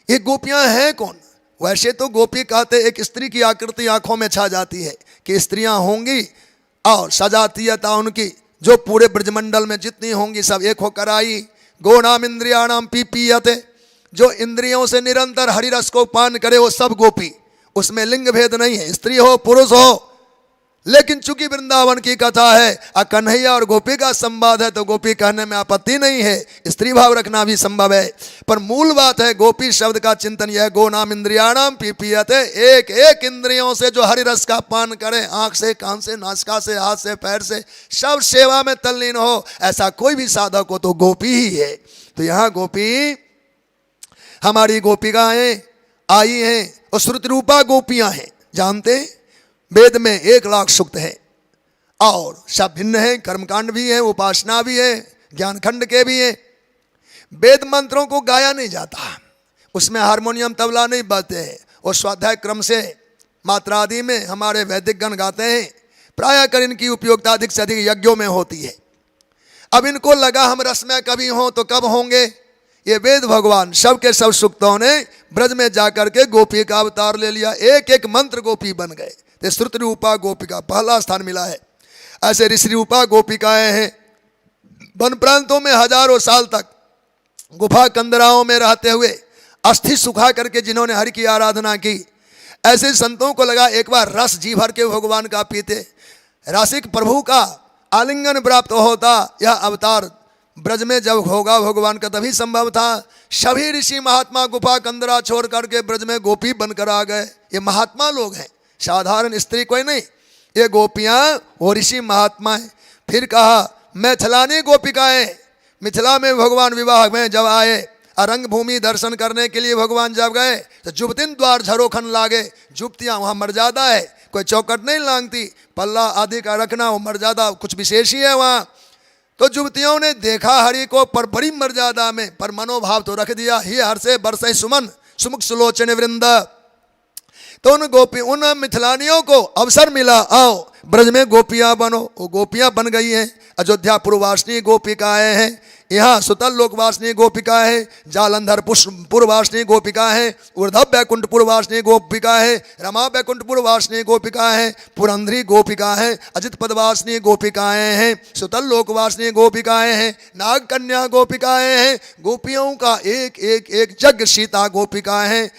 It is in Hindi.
ये गोपियां हैं कौन? वैसे तो गोपी कहते एक स्त्री की आकृति आंखों में छा जाती है कि स्त्रियां होंगी और सजातीयता उनकी जो पूरे ब्रजमंडल में जितनी होंगी सब एक होकर आई। गोनाम इंद्रियाणाम पीपीयते, जो इंद्रियों से निरंतर हरिरस को पान करे वो सब गोपी, उसमें लिंग भेद नहीं है, स्त्री हो पुरुष हो। लेकिन चूंकि वृंदावन की कथा है, कन्हैया और गोपी का संवाद है, तो गोपी कहने में आपत्ति नहीं है, स्त्री भाव रखना भी संभव है। पर मूल बात है गोपी शब्द का चिंतन यह, गो नाम इंद्रियाणाम पीपीयते, एक एक इंद्रियों से जो हरि रस का पान करे, आंख से, कान से, नासिका से, हाथ से, पैर से, सब सेवा में तल्लीन हो, ऐसा कोई भी साधक हो तो गोपी ही है। तो यहाँ गोपी हमारी गोपिकाएं आई हैं और श्रुति रूपा गोपियां हैं। जानते वेद में 1,00,000 सूक्त है और सब भिन्न है, कर्मकांड भी है, उपासना भी है, ज्ञानखंड के भी है। वेद मंत्रों को गाया नहीं जाता, उसमें हारमोनियम तबला नहीं बजते हैं, और स्वाध्याय क्रम से मात्रा आदि में हमारे वैदिक गण गाते हैं। प्रायः कर इनकी उपयोगिता अधिक से अधिक यज्ञों में होती है। अब इनको लगा हम रसमय कभी हों तो कब होंगे? ये वेद भगवान सब के सब सूक्तों ने ब्रज में जाकर के गोपी का अवतार ले लिया, एक एक मंत्र गोपी बन गए। तो श्रुति रूपा गोपिका पहला स्थान मिला है। ऐसे ऋषि रूपा गोपिकाएं हैं, वन प्रांतों में हजारों साल तक गुफा कंदराओं में रहते हुए अस्थि सुखा करके जिन्होंने हरि की आराधना की, ऐसे संतों को लगा एक बार रस जी भर के भगवान का पीते, रसिक प्रभु का आलिंगन प्राप्त होता। यह अवतार ब्रज में जब होगा भगवान का तभी संभव था। सभी ऋषि महात्मा गुफा कंदरा छोड़ करके ब्रज में गोपी बनकर आ गए। ये महात्मा लोग हैं, साधारण स्त्री कोई नहीं, ये गोपियां वो ऋषि महात्मा हैं। फिर कहा मैथिलानी गोपिकाएं, मिथिला में भगवान विवाह में जब आए, रंग भूमि दर्शन करने के लिए भगवान जब गए तो जुबतिन द्वार झरोखन लागे। जुबतियां वहाँ मर्यादा है, कोई चौकट नहीं लांगती, पल्ला आदि का रखना वो मर्यादा कुछ विशेष ही है वहाँ। तो जुबतियों ने देखा हरि को पर बड़ी मर्यादा में, पर मनोभाव तो रख दिया, ही हर से बरसे सुमन सुमुख सुलोचन वृंद। तो उन मिथिलानियों को अवसर मिला, आओ ब्रज में गोपियां बनो। वो गोपियां बन गई हैं। अयोध्या पूर्ववासिनी गोपिकाएं हैं, यहाँ सुतल लोकवासिनी गोपिका है, जालंधर पुरवासिनी गोपिका है, उर्धव बैकुंठपुर वासिनी गोपिका है, रमा बैकुंठपुर वासिनी गोपिका है, पुरंधरी गोपिका है, अजित पदवासिनी गोपिकाएं हैं, सुतल लोकवासिनी गोपिकाएं हैं, नाग कन्या गोपिकाएं हैं। गोपियों का एक एक एक जग सीता गोपिकाएं हैं।